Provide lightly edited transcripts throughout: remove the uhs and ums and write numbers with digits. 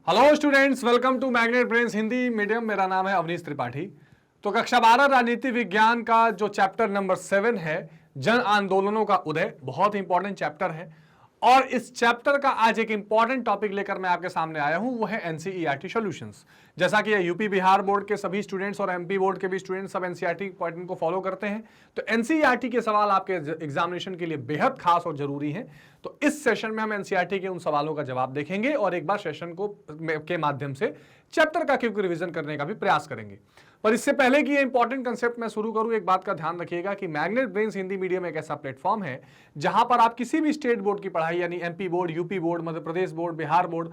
Hello students, welcome to Magnet Brains Hindi medium. मेरा नाम है अवनीश त्रिपाठी। तो कक्षा 12 राजनीति विज्ञान का जो चैप्टर नंबर 7 है, जन आंदोलनों का उदय, बहुत ही इंपॉर्टेंट चैप्टर है। और इस चैप्टर का आज एक इंपॉर्टेंट टॉपिक लेकर मैं आपके सामने आया हूं, वो है एनसीईआरटी सॉल्यूशंस। जैसा कि यूपी बिहार बोर्ड के सभी स्टूडेंट्स और एमपी बोर्ड के भी स्टूडेंट्स सब एनसीईआरटी पैटर्न को फॉलो करते हैं, तो एनसीईआरटी के सवाल आपके एग्जामिनेशन के लिए बेहद खास और जरूरी हैं। तो इस सेशन में हम एनसीईआरटी के उन सवालों का जवाब देखेंगे और एक बार सेशन को के माध्यम से चैप्टर का क्विक रिवीजन करने का भी प्रयास करेंगे। पर इससे पहले कि ये इंपॉर्टेंट कंसेप्ट मैं शुरू करूं, एक बात का ध्यान रखिएगा कि मैग्नेट ब्रेन्स हिंदी मीडियम एक ऐसा प्लेटफॉर्म है जहां पर आप किसी भी स्टेट बोर्ड की पढ़ाई, यानी MP board, UP board, Madhya Pradesh board, Bihar board,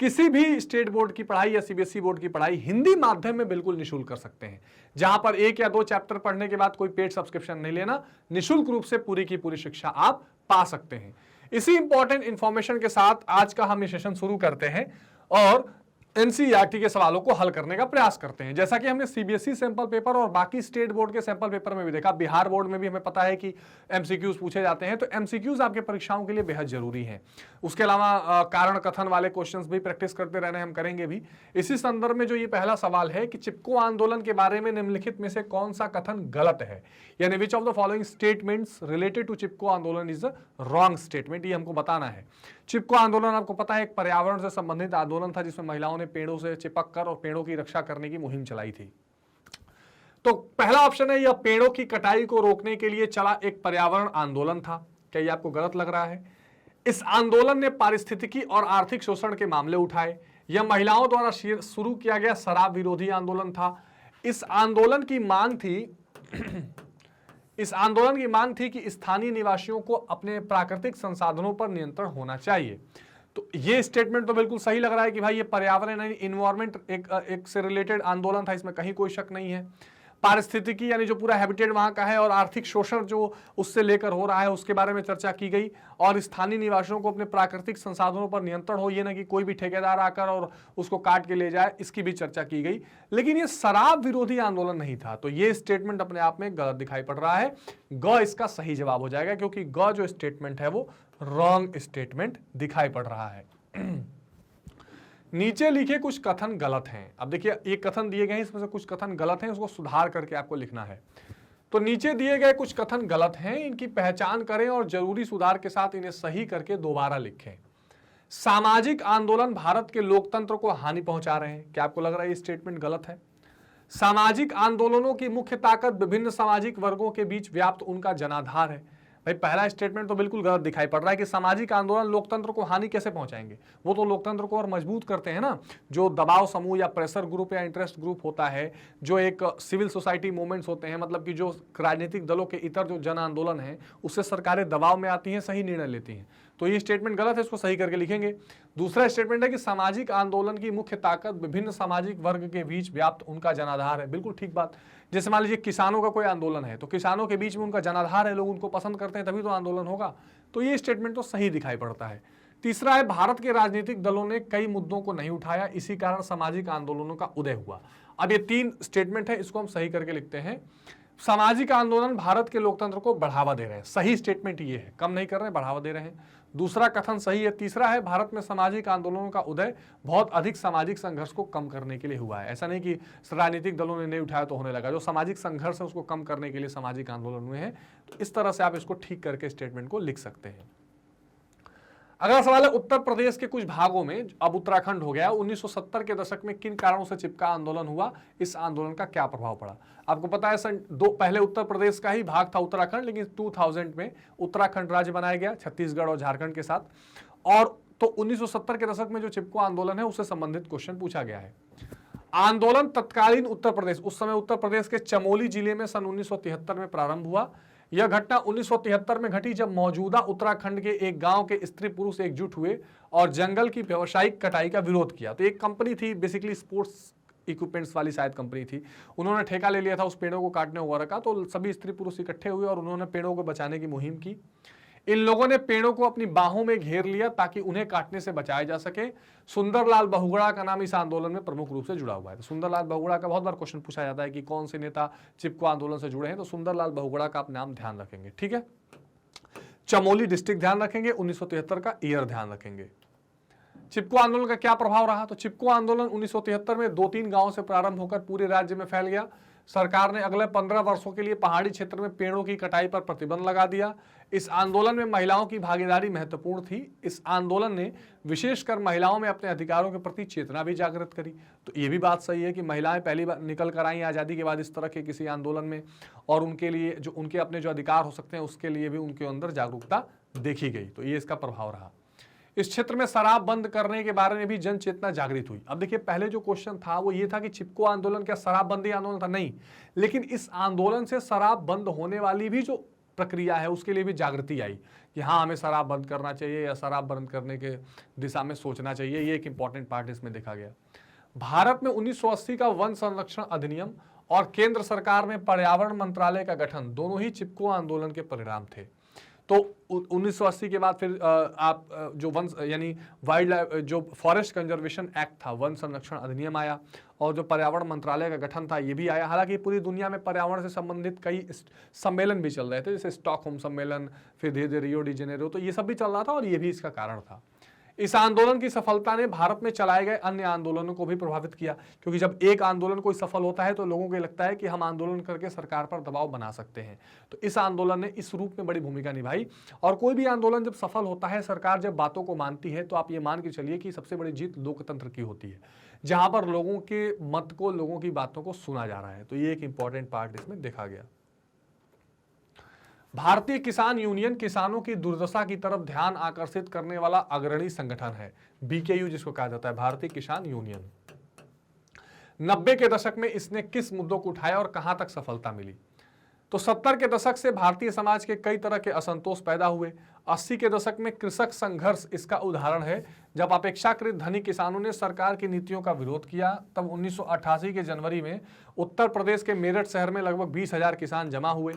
किसी भी स्टेट बोर्ड की पढ़ाई या सीबीएसई बोर्ड की पढ़ाई हिंदी माध्यम में बिल्कुल निःशुल्क कर सकते हैं। जहां पर एक या दो चैप्टर पढ़ने के बाद कोई पेड सब्सक्रिप्शन नहीं लेना, निःशुल्क रूप से पूरी की पूरी शिक्षा आप पा सकते हैं। इसी इंपॉर्टेंट इंफॉर्मेशन के साथ आज का हम ये सेशन शुरू करते हैं और एनसीईआरटी के सवालों को हल करने का प्रयास करते हैं। जैसा कि हमने सीबीएसई सैंपल पेपर और बाकी स्टेट बोर्ड के सैंपल पेपर में भी देखा, बिहार बोर्ड में भी हमें पता है कि एमसीक्यूज पूछे जाते हैं, तो एमसीक्यूज आपके परीक्षाओं के लिए बेहद जरूरी हैं। उसके अलावा कारण कथन वाले क्वेश्चंस भी प्रैक्टिस करते रहने हम करेंगे भी। इसी संदर्भ में जो ये पहला सवाल है कि चिपको आंदोलन के बारे में निम्नलिखित में से कौन सा कथन गलत है, यानी which of the following statements related to Chipko आंदोलन इज द रॉन्ग स्टेटमेंट, ये हमको बताना है। चिपको आंदोलन आपको पता है एक पर्यावरण से संबंधित आंदोलन था जिसमें महिलाओं ने पेड़ों से चिपक कर और पेड़ों की रक्षा करने की मुहिम चलाई थी। तो पहला ऑप्शन है, यह पेड़ों की कटाई को रोकने के लिए चला एक पर्यावरण आंदोलन था। क्या यह आपको गलत लग रहा है? इस आंदोलन ने पारिस्थितिकी और आर्थिक शोषण के मामले उठाए। यह महिलाओं द्वारा शुरू किया गया शराब विरोधी आंदोलन था। इस आंदोलन की मांग थी कि स्थानीय निवासियों को अपने प्राकृतिक संसाधनों पर नियंत्रण होना चाहिए। तो ये स्टेटमेंट तो बिल्कुल सही लग रहा है कि भाई ये पर्यावरण यानी इन्वायरमेंट एक से रिलेटेड आंदोलन था, इसमें कहीं कोई शक नहीं है। पारिस्थितिकी यानी जो पूरा हैबिटेट वहां का है और आर्थिक शोषण जो उससे लेकर हो रहा है उसके बारे में चर्चा की गई, और स्थानीय निवासियों को अपने प्राकृतिक संसाधनों पर नियंत्रण हो, ये ना कि कोई भी ठेकेदार आकर और उसको काट के ले जाए, इसकी भी चर्चा की गई। लेकिन ये शराब विरोधी आंदोलन नहीं था, तो ये स्टेटमेंट अपने आप में गलत दिखाई पड़ रहा है। ग इसका सही जवाब हो जाएगा, क्योंकि ग जो स्टेटमेंट है वो रॉन्ग स्टेटमेंट दिखाई पड़ रहा है। नीचे लिखे कुछ कथन गलत हैं। अब देखिए ये कथन दिए गए हैं, इसमें से कुछ कथन गलत हैं, उसको सुधार करके आपको लिखना है। तो नीचे दिए गए कुछ कथन गलत हैं, इनकी पहचान करें और जरूरी सुधार के साथ इन्हें सही करके दोबारा लिखें। सामाजिक आंदोलन भारत के लोकतंत्र को हानि पहुंचा रहे हैं। क्या आपको लग रहा है ये स्टेटमेंट गलत है? सामाजिक आंदोलनों की मुख्य ताकत विभिन्न सामाजिक वर्गों के बीच व्याप्त उनका जनाधार है। भाई पहला स्टेटमेंट तो बिल्कुल गलत दिखाई पड़ रहा है कि सामाजिक आंदोलन लोकतंत्र को हानि कैसे पहुंचाएंगे। वो तो लोकतंत्र को और मजबूत करते हैं ना। जो दबाव समूह या प्रेशर ग्रुप या इंटरेस्ट ग्रुप होता है, जो एक सिविल सोसाइटी मूवमेंट्स होते हैं, मतलब कि जो राजनीतिक दलों के इतर जो जन आंदोलन है, उससे सरकारें दबाव में आती हैं, सही निर्णय लेती हैं। तो ये स्टेटमेंट गलत है, इसको सही करके लिखेंगे। दूसरा स्टेटमेंट है कि सामाजिक आंदोलन की मुख्य ताकत विभिन्न सामाजिक वर्ग के बीच व्याप्त उनका जनाधार है। बिल्कुल ठीक बात। जैसे मान लीजिए किसानों का कोई आंदोलन है, तो किसानों के बीच में उनका जनाधार है, लोग उनको पसंद करते हैं, तभी तो आंदोलन होगा। तो ये स्टेटमेंट तो सही दिखाई पड़ता है। तीसरा है, भारत के राजनीतिक दलों ने कई मुद्दों को नहीं उठाया, इसी कारण सामाजिक आंदोलनों का उदय हुआ। अब ये 3 स्टेटमेंट है, इसको हम सही करके लिखते हैं। सामाजिक आंदोलन भारत के लोकतंत्र को बढ़ावा दे रहे हैं, सही स्टेटमेंट ये है, कम नहीं कर रहे हैं, बढ़ावा दे रहे हैं। दूसरा कथन सही है। तीसरा है, भारत में सामाजिक आंदोलनों का उदय बहुत अधिक सामाजिक संघर्ष को कम करने के लिए हुआ है। ऐसा नहीं कि राजनीतिक दलों ने नहीं उठाया तो होने लगा, जो सामाजिक संघर्ष है उसको कम करने के लिए सामाजिक आंदोलन हुए हैं। तो इस तरह से आप इसको ठीक करके स्टेटमेंट को लिख सकते हैं। अगला सवाल है, उत्तर प्रदेश के कुछ भागों में, अब उत्तराखंड हो गया, 1970 के दशक में किन कारणों से चिपका आंदोलन हुआ, इस आंदोलन का क्या प्रभाव पड़ा? आपको पता है पहले उत्तर प्रदेश का ही भाग था उत्तराखंड, लेकिन 2000 में उत्तराखंड राज्य बनाया गया छत्तीसगढ़ और झारखंड के साथ। और तो 1970 के दशक में जो चिपको आंदोलन है उससे संबंधित क्वेश्चन पूछा गया है। आंदोलन तत्कालीन उत्तर प्रदेश, उस समय उत्तर प्रदेश के चमोली जिले में सन 1973 में प्रारंभ हुआ। यह घटना 1973 में घटी जब मौजूदा उत्तराखंड के एक गांव के स्त्री पुरुष एकजुट हुए और जंगल की व्यावसायिक कटाई का विरोध किया। तो एक कंपनी थी, बेसिकली स्पोर्ट्स इक्विपमेंट्स वाली शायद कंपनी थी, उन्होंने ठेका ले लिया था उस पेड़ों को काटने वगैरह का। तो सभी स्त्री पुरुष इकट्ठे हुए और उन्होंने पेड़ों को बचाने की मुहिम की। इन लोगों ने पेड़ों को अपनी बाहों में घेर लिया ताकि उन्हें काटने से बचाया जा सके। सुंदरलाल बहुगुणा का नाम इस आंदोलन में प्रमुख रूप से जुड़ा हुआ है। तो सुंदरलाल बहुगुणा का बहुत बार क्वेश्चन पूछा जाता है कि कौन से नेता चिपको आंदोलन से जुड़े हैं, तो सुंदरलाल बहुगुणा का आप नाम ध्यान रखेंगे, ठीक है। चमोली डिस्ट्रिक्ट ध्यान रखेंगे, 1973 का ईयर ध्यान रखेंगे। चिपको आंदोलन का क्या प्रभाव रहा? तो चिपको आंदोलन 1973 में 2-3 गांवों से प्रारंभ होकर पूरे राज्य में फैल गया। सरकार ने अगले 15 वर्षों के लिए पहाड़ी क्षेत्र में पेड़ों की कटाई पर प्रतिबंध लगा दिया। इस आंदोलन में महिलाओं की भागीदारी महत्वपूर्ण थी। इस आंदोलन ने विशेषकर महिलाओं में अपने अधिकारों के प्रति चेतना भी जागृत करी। तो ये भी बात सही है कि महिलाएं पहली बार निकल कर आई आज़ादी के बाद इस तरह के किसी आंदोलन में, और उनके लिए जो उनके अपने जो अधिकार हो सकते हैं उसके लिए भी उनके अंदर जागरूकता देखी गई। तो ये इसका प्रभाव रहा। इस क्षेत्र में शराब बंद करने के बारे में भी जन चेतना जागृत हुई। अब देखिए, पहले जो क्वेश्चन था वो ये था कि चिपको आंदोलन क्या शराबबंदी आंदोलन था? नहीं, लेकिन इस आंदोलन से शराब बंद होने वाली भी जो प्रक्रिया है उसके लिए भी जागृति आई कि हाँ, हमें शराब बंद करना चाहिए या शराब बंद करने के दिशा में सोचना चाहिए। ये एक इंपॉर्टेंट पार्ट इसमें देखा गया। भारत में 1980 का वन संरक्षण अधिनियम और केंद्र सरकार में पर्यावरण मंत्रालय का गठन दोनों ही चिपको आंदोलन के परिणाम थे। तो 1980 के बाद फिर आप जो वन यानी वाइल्ड लाइफ जो फॉरेस्ट कंजर्वेशन एक्ट था, वन संरक्षण अधिनियम आया, और जो पर्यावरण मंत्रालय का गठन था ये भी आया। हालांकि पूरी दुनिया में पर्यावरण से संबंधित कई सम्मेलन भी चल रहे थे, जैसे स्टॉकहोम सम्मेलन, फिर धीरे धीरे रियो डी जेनेरो, तो ये सब भी चल रहा था और ये भी इसका कारण था। इस आंदोलन की सफलता ने भारत में चलाए गए अन्य आंदोलनों को भी प्रभावित किया, क्योंकि जब एक आंदोलन कोई सफल होता है तो लोगों को लगता है कि हम आंदोलन करके सरकार पर दबाव बना सकते हैं। तो इस आंदोलन ने इस रूप में बड़ी भूमिका निभाई। और कोई भी आंदोलन जब सफल होता है, सरकार जब बातों को मानती है, तो आप ये मान के चलिए कि सबसे बड़ी जीत लोकतंत्र की होती है, जहां पर लोगों के मत को, लोगों की बातों को सुना जा रहा है। तो ये एक इंपॉर्टेंट पार्ट इसमें देखा गया। भारतीय किसान यूनियन किसानों की दुर्दशा की तरफ ध्यान आकर्षित करने वाला अग्रणी संगठन है, बीकेयू जिसको कहा जाता है, भारतीय किसान यूनियन। 90 के दशक में इसने किस मुद्दों को उठाया और कहां तक सफलता मिली? तो 70 के दशक से भारतीय समाज के कई तरह के असंतोष पैदा हुए। 80 के दशक में कृषक संघर्ष इसका उदाहरण है, जब अपेक्षाकृत धनी किसानों ने सरकार की नीतियों का विरोध किया। तब 1988 के जनवरी में उत्तर प्रदेश के मेरठ शहर में लगभग 20,000 किसान जमा हुए।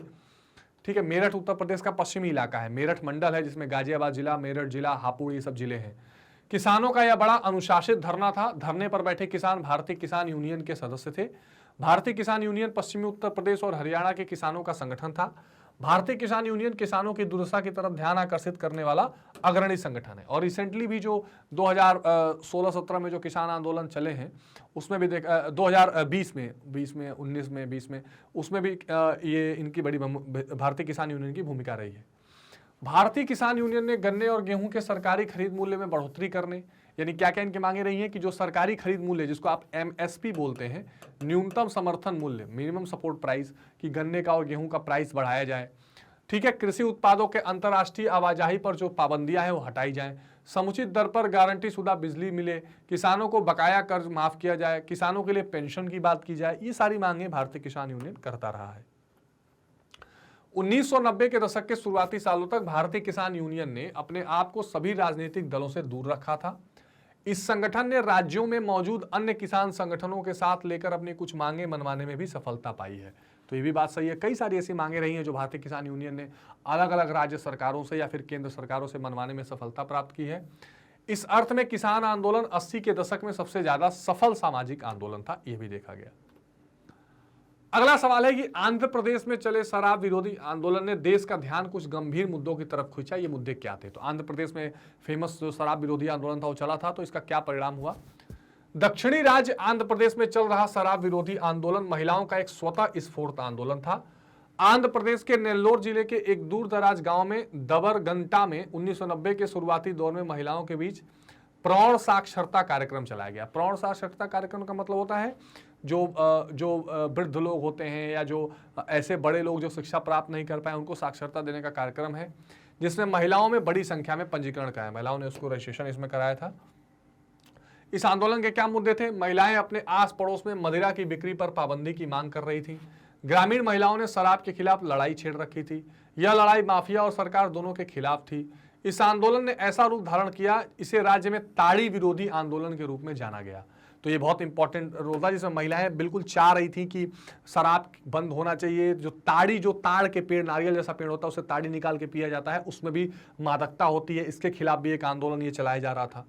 ठीक है, मेरठ उत्तर प्रदेश का पश्चिमी इलाका है, मेरठ मंडल है जिसमें गाजियाबाद जिला, मेरठ जिला, हापुड़, ये सब जिले हैं। किसानों का यह बड़ा अनुशासित धरना था। धरने पर बैठे किसान भारतीय किसान यूनियन के सदस्य थे। भारतीय किसान यूनियन पश्चिमी उत्तर प्रदेश और हरियाणा के किसानों का संगठन था। भारतीय किसान यूनियन किसानों की दुर्दशा की तरफ ध्यान आकर्षित करने वाला अग्रणी संगठन है। और रिसेंटली भी जो 2016-17 में जो किसान आंदोलन चले हैं उसमें भी 2020 में 19 में 20 में उसमें भी ये इनकी बड़ी भारतीय किसान यूनियन की भूमिका रही है। भारतीय किसान यूनियन ने गन्ने और गेहूं के सरकारी खरीद मूल्य में बढ़ोतरी करने, यानी क्या क्या इनकी मांगे रही हैं कि जो सरकारी खरीद मूल्य जिसको आप एमएसपी बोलते हैं, न्यूनतम समर्थन मूल्य, मिनिमम सपोर्ट प्राइस, कि गन्ने का और गेहूं का प्राइस बढ़ाया जाए। ठीक है, कृषि उत्पादों के अंतर्राष्ट्रीय आवाजाही पर जो पाबंदियां हैं वो हटाई जाएं, समुचित दर पर गारंटी शुदा बिजली मिले, किसानों को बकाया कर्ज माफ किया जाए, किसानों के लिए पेंशन की बात की जाए। ये सारी मांगे भारतीय किसान यूनियन करता रहा है। 1990 के दशक के शुरुआती सालों तक भारतीय किसान यूनियन ने अपने आप को सभी राजनीतिक दलों से दूर रखा था। इस संगठन ने राज्यों में मौजूद अन्य किसान संगठनों के साथ लेकर अपनी कुछ मांगे मनवाने में भी सफलता पाई है। तो ये भी बात सही है, कई सारी ऐसी मांगे रही हैं जो भारतीय किसान यूनियन ने अलग अलग राज्य सरकारों से या फिर केंद्र सरकारों से मनवाने में सफलता प्राप्त की है। इस अर्थ में किसान आंदोलन 80 के दशक में सबसे ज्यादा सफल सामाजिक आंदोलन था, यह भी देखा गया। अगला सवाल है कि आंध्र प्रदेश में चले शराब विरोधी आंदोलन ने देश का ध्यान कुछ गंभीर मुद्दों की तरफ खींचा। ये मुद्दे क्या थे? तो आंध्र प्रदेश में फेमस जो शराब विरोधी आंदोलन था वो चला था, तो इसका क्या परिणाम हुआ? दक्षिणी राज्य आंध्र प्रदेश में चल रहा शराब विरोधी आंदोलन महिलाओं का एक स्वतः स्फूर्त आंदोलन था। आंध्र प्रदेश के नेल्लोर जिले के एक दूर दराज गांव में दबरगंटा में 1990 के शुरुआती दौर में महिलाओं के बीच प्रौढ़ साक्षरता कार्यक्रम चलाया गया। प्रौढ़ साक्षरता कार्यक्रम का मतलब होता है जो वृद्ध लोग होते हैं या जो ऐसे बड़े लोग जो शिक्षा प्राप्त नहीं कर पाए उनको साक्षरता देने का कार्यक्रम है, जिसमें महिलाओं में बड़ी संख्या में पंजीकरण कराया। महिलाओं ने उसको रजिस्ट्रेशन इसमें कराया था। इस आंदोलन के क्या मुद्दे थे? महिलाएं अपने आस पड़ोस में मदिरा की बिक्री पर पाबंदी की मांग कर रही थी। ग्रामीण महिलाओं ने शराब के खिलाफ लड़ाई छेड़ रखी थी। यह लड़ाई माफिया और सरकार दोनों के खिलाफ थी। इस आंदोलन ने ऐसा रूप धारण किया, इसे राज्य में ताड़ी विरोधी आंदोलन के रूप में जाना गया। तो ये बहुत इंपॉर्टेंट रोल था, जिसमें महिलाएं बिल्कुल चाह रही थी कि शराब बंद होना चाहिए। जो ताड़ के पेड़, नारियल जैसा पेड़ होता है, उससे ताड़ी निकाल के पिया जाता है, उसमें भी मादकता होती है, इसके खिलाफ भी एक आंदोलन ये चलाया जा रहा था।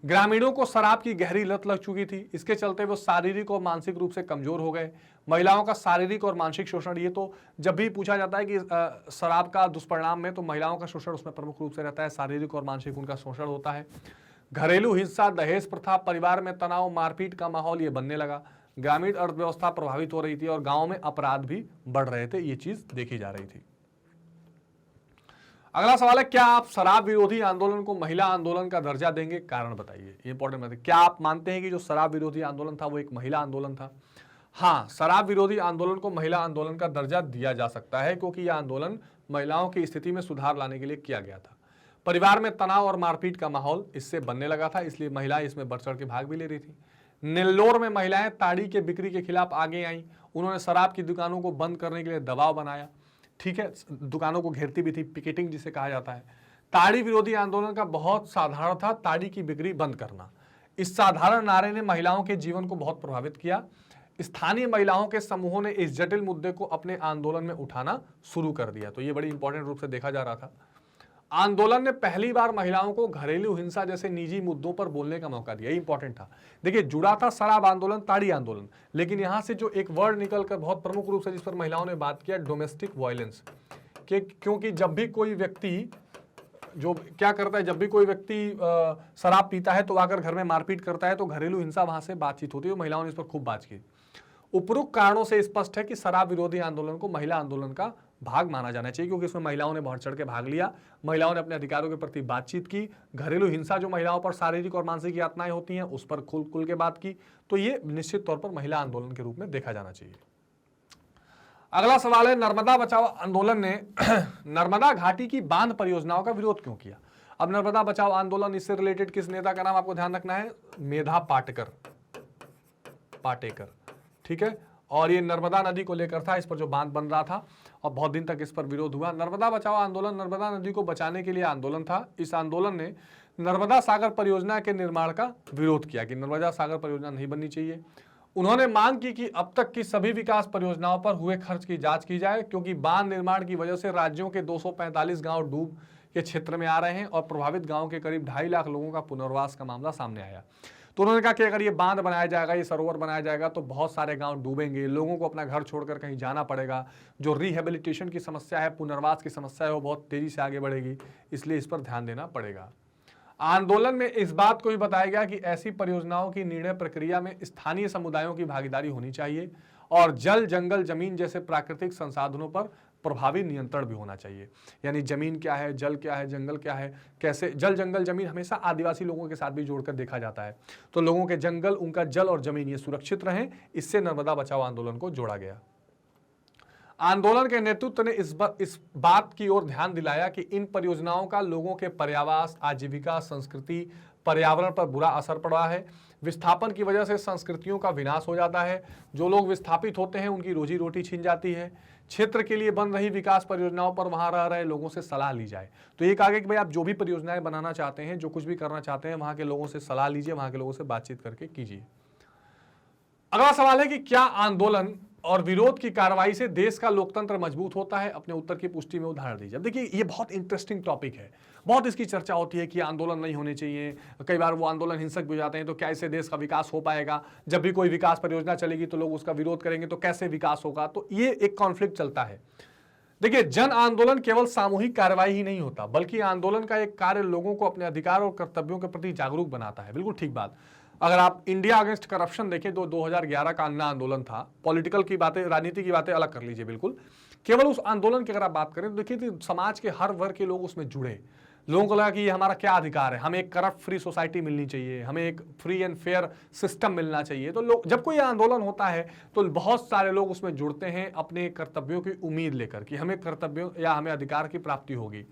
ग्रामीणों को शराब की गहरी लत लग चुकी थी, इसके चलते वो शारीरिक और मानसिक रूप से कमजोर हो गए। महिलाओं का शारीरिक और मानसिक शोषण, ये तो जब भी पूछा जाता है कि शराब का दुष्परिणाम में, तो महिलाओं का शोषण उसमें प्रमुख रूप से रहता है, शारीरिक और मानसिक उनका शोषण होता है। घरेलू हिंसा, दहेज प्रथा, परिवार में तनाव, मारपीट का माहौल ये बनने लगा। ग्रामीण अर्थव्यवस्था प्रभावित हो रही थी और गांव में अपराध भी बढ़ रहे थे। ये चीज देखी जा रही थी। अगला सवाल है, क्या आप शराब विरोधी आंदोलन को महिला आंदोलन का दर्जा देंगे? कारण बताइए। ये इंपॉर्टेंट बात है। क्या आप मानते हैं कि जो शराब विरोधी आंदोलन था वो एक महिला आंदोलन था? हाँ, शराब विरोधी आंदोलन को महिला आंदोलन का दर्जा दिया जा सकता है क्योंकि यह आंदोलन महिलाओं की स्थिति में सुधार लाने के लिए किया गया था। परिवार में तनाव और मारपीट का माहौल इससे बनने लगा था, इसलिए महिलाएं इसमें बढ़ चढ़ के भाग भी ले रही थी। नेल्लोर में महिलाएं ताड़ी के बिक्री के खिलाफ आगे आईं। उन्होंने शराब की दुकानों को बंद करने के लिए दबाव बनाया। ठीक है, दुकानों को घेरती भी थी, पिकेटिंग जिसे कहा जाता है। ताड़ी विरोधी आंदोलन का बहुत साधारण था, ताड़ी की बिक्री बंद करना। इस साधारण नारे ने महिलाओं के जीवन को बहुत प्रभावित किया। स्थानीय महिलाओं के समूहों ने इस जटिल मुद्दे को अपने आंदोलन में उठाना शुरू कर दिया। तो ये बड़ी इंपॉर्टेंट रूप से देखा जा रहा था। आंदोलन ने पहली बार महिलाओं को घरेलू हिंसा जैसे निजी मुद्दों पर बोलने का मौका दिया। ये इंपॉर्टेंट था। देखिए, जुड़ा था शराब आंदोलन, ताड़ी आंदोलन, लेकिन यहां से जो एक वर्ड निकलकर बहुत प्रमुख रूप से जिस पर महिलाओं ने बात किया, डोमेस्टिक वायलेंस। क्योंकि जब भी कोई व्यक्ति जो क्या करता है, जब भी कोई व्यक्ति शराब पीता है तो आकर घर में मारपीट करता है, तो घरेलू हिंसा वहां से बातचीत होती है। महिलाओं ने इस पर खूब बात की। उपरोक्त कारणों से स्पष्ट है कि शराब विरोधी आंदोलन को महिला आंदोलन का भाग माना जाना चाहिए, क्योंकि इसमें महिलाओं ने बढ़ चढ़ के भाग लिया। महिलाओं ने अपने अधिकारों के प्रति बातचीत की। घरेलू हिंसा जो महिलाओं पर शारीरिक और मानसिक यातनाएं होती हैं उस पर खुल के बात की। तो ये निश्चित तौर पर महिला आंदोलन के रूप में देखा जाना चाहिए। अगला सवाल है, नर्मदा बचाओ आंदोलन ने नर्मदा घाटी की बांध परियोजनाओं का विरोध क्यों किया? अब नर्मदा बचाओ आंदोलन, इससे रिलेटेड किस नेता का नाम आपको ध्यान रखना है? मेधा पाटेकर। ठीक है, और ये नर्मदा नदी को लेकर था, इस पर जो बांध बन रहा था और बहुत दिन तक इस पर विरोध हुआ। नर्मदा बचाओ आंदोलन नर्मदा नदी को बचाने के लिए आंदोलन था। इस आंदोलन ने नर्मदा सागर परियोजना के निर्माण का विरोध किया कि नर्मदा सागर परियोजना नहीं बननी चाहिए। उन्होंने मांग की कि अब तक की सभी विकास परियोजनाओं पर हुए खर्च की जांच की जाए, क्योंकि बांध निर्माण की वजह से राज्यों के 245 गांव डूब के क्षेत्र में आ रहे हैं और प्रभावित गांव के करीब 2.5 लाख लोगों का पुनर्वास का मामला सामने आया। तो उन्होंने कहा कि अगर ये बांध बनाया जाएगा, ये सरोवर बनाया जाएगा, तो बहुत सारे गांव डूबेंगे, लोगों को अपना घर छोड़कर कहीं जाना पड़ेगा। जो रिहेबिलिटेशन की समस्या है, पुनर्वास की समस्या है, वो बहुत तेजी से आगे बढ़ेगी, इसलिए इस पर ध्यान देना पड़ेगा। आंदोलन में इस बात को भी बताया गया कि ऐसी परियोजनाओं की निर्णय प्रक्रिया में स्थानीय समुदायों की भागीदारी होनी चाहिए और जल, जंगल, जमीन जैसे प्राकृतिक संसाधनों पर प्रभावी नियंत्रण भी होना चाहिए। यानी जमीन क्या है, जल क्या है, जंगल क्या है, कैसे जल, जंगल, जमीन हमेशा आदिवासी लोगों के साथ भी जोड़कर देखा जाता है। तो लोगों के जंगल, उनका जल और जमीन ये सुरक्षित रहें, इससे नर्मदा बचाओ आंदोलन को जोड़ा गया। आंदोलन के नेतृत्व ने इस बात की ओर ध्यान दिलाया कि इन परियोजनाओं का लोगों के पर्यावास, आजीविका, संस्कृति, पर्यावरण पर बुरा असर पड़ा है। विस्थापन की वजह से संस्कृतियों का विनाश हो जाता है। जो लोग विस्थापित होते हैं उनकी रोजी रोटी छिन जाती है। क्षेत्र के लिए बन रही विकास परियोजनाओं पर वहां रह रहे लोगों से सलाह ली जाए। तो ये कहा गया कि भाई आप जो भी परियोजनाएं बनाना चाहते हैं, जो कुछ भी करना चाहते हैं, वहां के लोगों से सलाह लीजिए, वहां के लोगों से बातचीत करके कीजिए। अगला सवाल है कि क्या आंदोलन और विरोध की कार्रवाई से देश का लोकतंत्र मजबूत होता है? अपने उत्तर की पुष्टि में उदाहरण दीजिए। अब देखिए, ये बहुत इंटरेस्टिंग टॉपिक है, बहुत इसकी चर्चा होती है कि आंदोलन नहीं होने चाहिए, कई बार वो आंदोलन हिंसक भी हो जाते हैं। तो क्या इससे देश का विकास हो पाएगा? जब भी कोई विकास परियोजना चलेगी तो लोग उसका विरोध करेंगे, तो कैसे विकास होगा? तो ये एक कॉन्फ्लिक्ट चलता है। देखिए, जन आंदोलन केवल सामूहिक कार्रवाई ही नहीं होता, बल्कि आंदोलन का एक कार्य लोगों को अपने अधिकार और कर्तव्यों के प्रति जागरूक बनाता है। बिल्कुल ठीक बात। अगर आप इंडिया अगेंस्ट करप्शन देखें तो 2011 का अन्ना आंदोलन था। पॉलिटिकल की बातें, राजनीति की बातें अलग कर लीजिए बिल्कुल। केवल उस आंदोलन की अगर आप बात करें तो देखिए, समाज के हर वर्ग के लोग उसमें जुड़े। लोगों को लगा कि ये हमारा क्या अधिकार है, हमें एक करप्ट फ्री सोसाइटी मिलनी चाहिए, हमें एक फ्री एंड फेयर सिस्टम मिलना चाहिए। तो लोग, जब कोई आंदोलन होता है तो बहुत सारे लोग उसमें जुड़ते हैं अपने कर्तव्यों की उम्मीद लेकर कि हमें कर्तव्यों या हमें अधिकार की प्राप्ति होगी।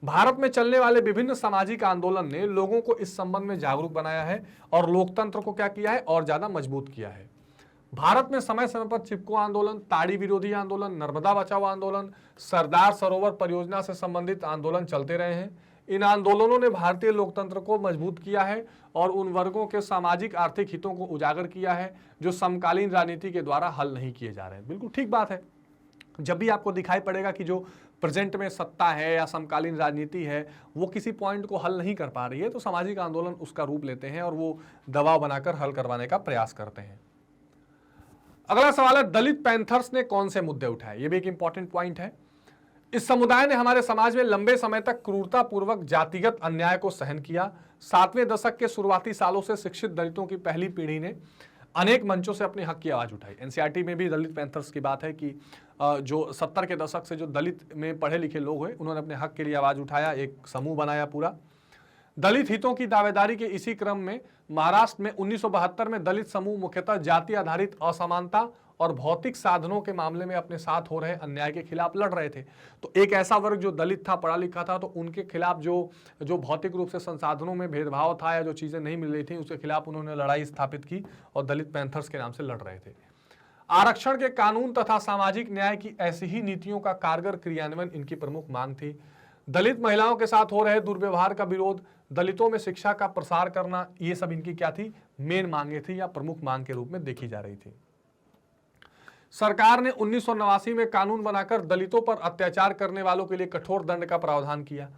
भारत में चलने वाले विभिन्न सामाजिक आंदोलन ने लोगों को इस संबंध में जागरूक बनाया है और लोकतंत्र को क्या किया है, और ज्यादा मजबूत किया है। भारत में समय समय पर चिपको आंदोलन, ताड़ी विरोधी आंदोलन, नर्मदा बचाओ आंदोलन, सरदार सरोवर परियोजना से संबंधित आंदोलन चलते रहे हैं। इन आंदोलनों ने भारतीय लोकतंत्र को मजबूत किया है और उन वर्गों के सामाजिक आर्थिक हितों को उजागर किया है जो समकालीन राजनीति के द्वारा हल नहीं किए जा रहे हैं। बिल्कुल ठीक बात है। जब भी आपको दिखाई पड़ेगा कि जो प्रेजेंट में सत्ता है या समकालीन राजनीति है वो किसी पॉइंट को हल नहीं कर पा रही है, तो सामाजिक आंदोलन उसका रूप लेते हैं और वो दबाव बनाकर हल करवाने का प्रयास करते हैं। अगला सवाल है, दलित पैंथर्स ने कौन से मुद्दे उठाए? ये भी एक इंपॉर्टेंट पॉइंट है। इस समुदाय ने हमारे समाज में लंबे समय तक क्रूरतापूर्वक जातिगत अन्याय को सहन किया। 7वें दशक के शुरुआती सालों से शिक्षित दलितों की पहली पीढ़ी ने अनेक मंचों से अपने हक की आवाज उठाई। एनसीईआरटी में भी दलित पैंथर्स की बात है कि जो 70 के दशक से जो दलित में पढ़े लिखे लोग हुए, उन्होंने अपने हक के लिए आवाज उठाया, एक समूह बनाया पूरा। दलित हितों की दावेदारी के इसी क्रम में महाराष्ट्र में 1972 में दलित समूह मुख्यतः जाति आधारित असमानता और भौतिक साधनों के मामले में अपने साथ हो रहे अन्याय के खिलाफ लड़ रहे थे। तो एक ऐसा वर्ग जो दलित था, पढ़ा लिखा था, तो उनके खिलाफ जो भौतिक रूप से संसाधनों में भेदभाव था या जो चीजें नहीं मिल रही थी, उसके खिलाफ उन्होंने लड़ाई स्थापित की और दलित पैंथर्स के नाम से लड़ रहे थे। आरक्षण के कानून तथा सामाजिक न्याय की ऐसी ही नीतियों का कारगर क्रियान्वयन इनकी प्रमुख मांग थी। दलित महिलाओं के साथ हो रहे दुर्व्यवहार का विरोध, दलितों में शिक्षा का प्रसार करना, ये सब इनकी क्या थी, मेन मांगे थी या प्रमुख मांग के रूप में देखी जा रही थी। सरकार ने 1989 में कानून बनाकर दलितों पर अत्याचार करने वालों के लिए कठोर दंड का प्रावधान किया।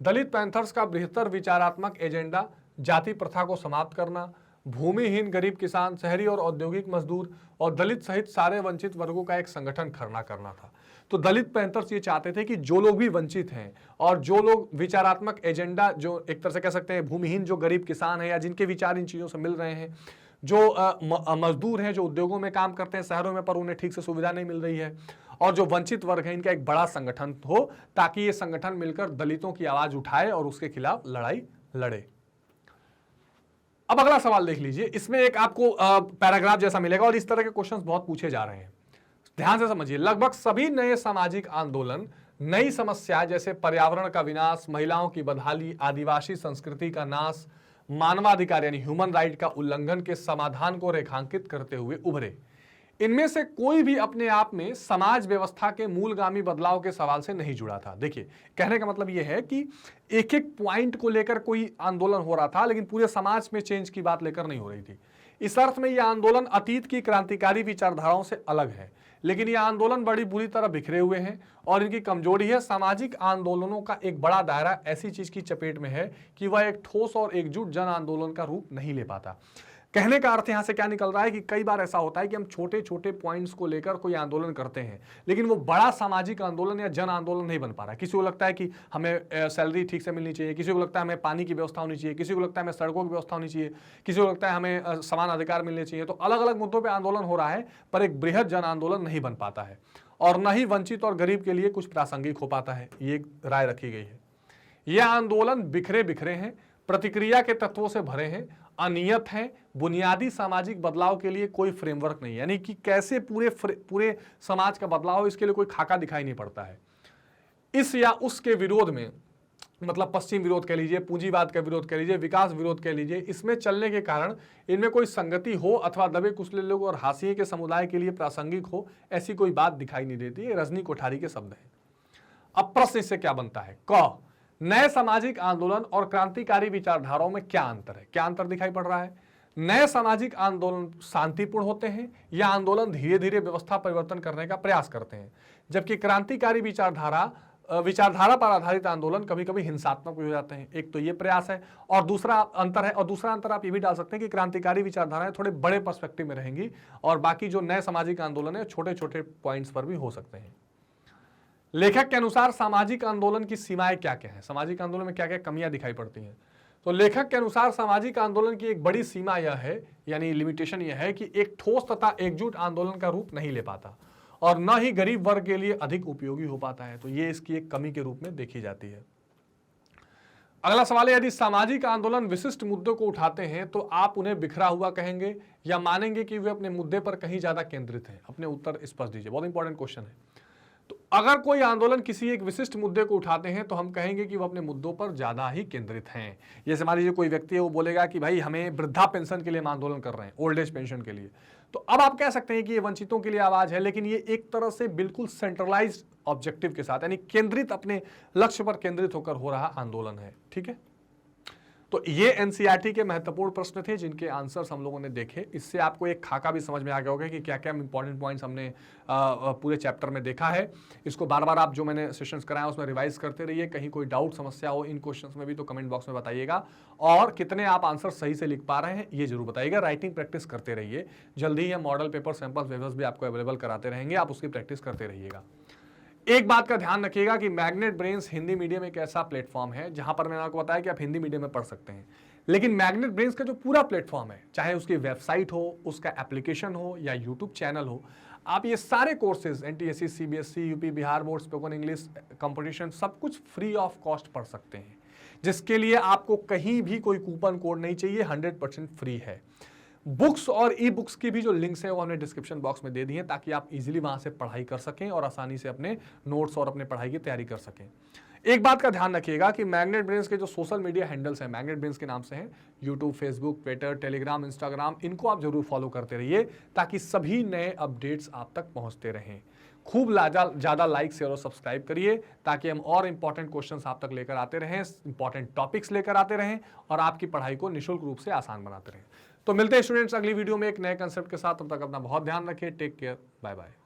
दलित पैंथर्स का बृहत्तर विचारात्मक एजेंडा जाति प्रथा को समाप्त करना, भूमिहीन गरीब किसान, शहरी और औद्योगिक मजदूर और दलित सहित सारे वंचित वर्गों का एक संगठन खड़ा करना था। तो दलित पैंथर्स ये चाहते थे कि जो लोग भी वंचित हैं और जो लोग विचारात्मक एजेंडा, जो एक तरह से कह सकते हैं भूमिहीन जो गरीब किसान है या जिनके विचार इन चीजों से मिल रहे हैं, जो मजदूर हैं जो उद्योगों में काम करते हैं शहरों में पर उन्हें ठीक से सुविधा नहीं मिल रही है, और जो वंचित वर्ग है, इनका एक बड़ा संगठन हो ताकि ये संगठन मिलकर दलितों की आवाज उठाए और उसके खिलाफ लड़ाई लड़े। अब अगला सवाल देख लीजिए, इसमें एक आपको पैराग्राफ जैसा मिलेगा और इस तरह के क्वेश्चंस बहुत पूछे जा रहे हैं, ध्यान से समझिए। लगभग सभी नए सामाजिक आंदोलन नई समस्या जैसे पर्यावरण का विनाश, महिलाओं की बदहाली, आदिवासी संस्कृति का नाश, मानवाधिकार यानी ह्यूमन राइट का उल्लंघन के समाधान को रेखांकित करते हुए उभरे। इनमें से कोई भी अपने आप में समाज व्यवस्था के मूलगामी बदलाव के सवाल से नहीं जुड़ा था। देखिए, कहने का मतलब यह है कि एक एक पॉइंट को लेकर कोई आंदोलन हो रहा था, लेकिन पूरे समाज में चेंज की बात लेकर नहीं हो रही थी। इस अर्थ में यह आंदोलन अतीत की क्रांतिकारी विचारधाराओं से अलग है, लेकिन यह आंदोलन बड़ी बुरी तरह बिखरे हुए हैं और इनकी कमजोरी है सामाजिक आंदोलनों का एक बड़ा दायरा ऐसी चीज की चपेट में है कि वह एक ठोस और एकजुट जन आंदोलन का रूप नहीं ले पाता। कहने का अर्थ यहां से क्या निकल रहा है कि कई बार ऐसा होता है कि हम छोटे छोटे पॉइंट्स को लेकर कोई आंदोलन करते हैं, लेकिन वो बड़ा सामाजिक आंदोलन या जन आंदोलन नहीं बन पा रहा है। किसी को लगता है कि हमें सैलरी ठीक से मिलनी चाहिए, किसी को लगता है हमें पानी की व्यवस्था होनी चाहिए, किसी को लगता है हमें सड़कों की व्यवस्था होनी चाहिए, किसी को लगता है हमें समान अधिकार मिलने चाहिए। तो अलग अलग मुद्दों पर आंदोलन हो रहा है, पर एक बृहद जन आंदोलन नहीं बन पाता है और न ही वंचित और गरीब के लिए कुछ प्रासंगिक हो पाता है। ये एक राय रखी गई है। यह आंदोलन बिखरे बिखरे हैं, प्रतिक्रिया के तत्वों से भरे हैं, अनियत हैं, बुनियादी सामाजिक बदलाव के लिए कोई फ्रेमवर्क नहीं, यानी कि कैसे पूरे समाज का बदलाव हो, इसके लिए कोई खाका दिखाई नहीं पड़ता है। इस या उसके विरोध में, मतलब पश्चिम विरोध कह लीजिए, पूंजीवाद का विरोध कह लीजिए, विकास विरोध कह लीजिए, इसमें चलने के कारण इनमें कोई संगति हो अथवा दबे कुचले लोग और हाशिए के समुदाय के लिए प्रासंगिक हो, ऐसी कोई बात दिखाई नहीं देती। ये रजनी कोठारी के शब्द हैं। अब प्रश्न इससे क्या बनता है, क नए सामाजिक आंदोलन और क्रांतिकारी विचारधाराओं में क्या अंतर है, क्या अंतर दिखाई पड़ रहा है। नए सामाजिक आंदोलन शांतिपूर्ण होते हैं या आंदोलन धीरे धीरे व्यवस्था परिवर्तन करने का प्रयास करते हैं, जबकि क्रांतिकारी विचारधारा पर आधारित आंदोलन कभी कभी हिंसात्मक भी हो जाते हैं। एक तो ये प्रयास है और दूसरा अंतर है, और दूसरा अंतर आप ये भी डाल सकते हैं कि क्रांतिकारी विचारधाराएं थोड़े बड़े पर्सपेक्टिव में रहेंगी और बाकी जो नए सामाजिक आंदोलन है छोटे छोटे पॉइंट्स पर भी हो सकते हैं। लेखक के अनुसार सामाजिक आंदोलन की सीमाएं क्या क्या है, सामाजिक आंदोलन में क्या क्या कमियां दिखाई पड़ती हैं। तो लेखक के अनुसार सामाजिक आंदोलन की एक बड़ी सीमा यह है, यानी लिमिटेशन यह है कि एक ठोस तथा एकजुट आंदोलन का रूप नहीं ले पाता और न ही गरीब वर्ग के लिए अधिक उपयोगी हो पाता है। तो ये इसकी एक कमी के रूप में देखी जाती है। अगला सवाल है, यदि सामाजिक आंदोलन विशिष्ट मुद्दों को उठाते हैं तो आप उन्हें बिखरा हुआ कहेंगे या मानेंगे कि वे अपने मुद्दे पर कहीं ज्यादा केंद्रित हैं। अपने उत्तर स्पष्ट दीजिए, बहुत इंपॉर्टेंट क्वेश्चन है। तो अगर कोई आंदोलन किसी एक विशिष्ट मुद्दे को उठाते हैं तो हम कहेंगे कि वो अपने मुद्दों पर ज्यादा ही केंद्रित हैं। जैसे मान लीजिए कोई व्यक्ति है, वो बोलेगा कि भाई हमें वृद्धा पेंशन के लिए हम आंदोलन कर रहे हैं, ओल्ड एज पेंशन के लिए, तो अब आप कह सकते हैं कि ये वंचितों के लिए आवाज है, लेकिन ये एक तरह से बिल्कुल सेंट्रलाइज्ड ऑब्जेक्टिव के साथ, यानी केंद्रित, अपने लक्ष्य पर केंद्रित होकर हो रहा आंदोलन है। ठीक है, तो ये एनसीईआरटी के महत्वपूर्ण प्रश्न थे जिनके आंसर्स हम लोगों ने देखे। इससे आपको एक खाका भी समझ में आ गया होगा कि क्या क्या इंपॉर्टेंट पॉइंट्स हमने पूरे चैप्टर में देखा है। इसको बार बार आप जो मैंने सेशंस कराया उसमें रिवाइज करते रहिए। कहीं कोई डाउट समस्या हो इन क्वेश्चंस में भी तो कमेंट बॉक्स में बताइएगा, और कितने आप आंसर सही से लिख पा रहे हैं ये जरूर बताइएगा। राइटिंग प्रैक्टिस करते रहिए, जल्दी ही हम मॉडल पेपर, सैंपल पेपर्स भी आपको अवेलेबल कराते रहेंगे, आप उसकी प्रैक्टिस करते रहिएगा। एक बात का ध्यान रखिएगा कि मैग्नेट ब्रेन्स हिंदी मीडियम एक ऐसा प्लेटफॉर्म है जहां पर मैंने आपको बताया कि आप हिंदी मीडियम में पढ़ सकते हैं, लेकिन मैग्नेट ब्रेन्स का जो पूरा प्लेटफॉर्म है, चाहे उसकी वेबसाइट हो, उसका एप्लीकेशन हो या यूट्यूब चैनल हो, आप ये सारे courses NTSC, CBSE, UP, Bihar board, spoken English competition सब कुछ फ्री ऑफ कॉस्ट पढ़ सकते हैं, जिसके लिए आपको कहीं भी कोई कूपन कोड नहीं चाहिए, 100% फ्री है। बुक्स और ई बुक्स की भी जो लिंक्स है वो हमने डिस्क्रिप्शन बॉक्स में दे दी है, ताकि आप इजीली वहां से पढ़ाई कर सकें और आसानी से अपने नोट्स और अपने पढ़ाई की तैयारी कर सकें। एक बात का ध्यान रखिएगा कि मैग्नेट ब्रेन्स के जो सोशल मीडिया हैंडल्स हैं मैग्नेट ब्रेन्स के नाम से हैं, YouTube, Facebook, Twitter, Telegram, Instagram, इनको आप जरूर फॉलो करते रहिए ताकि सभी नए अपडेट्स आप तक पहुंचते रहें। खूब ज़्यादा लाइक, शेयर और सब्सक्राइब करिए ताकि हम और इंपॉर्टेंट क्वेश्चंस आप तक लेकर आते रहें, इंपॉर्टेंट टॉपिक्स लेकर आते रहें और आपकी पढ़ाई को निःशुल्क रूप से आसान बनाते रहें। तो मिलते हैं स्टूडेंट्स अगली वीडियो में एक नए कंसेप्ट के साथ। तब तक अपना बहुत ध्यान रखिए। Take care, bye bye.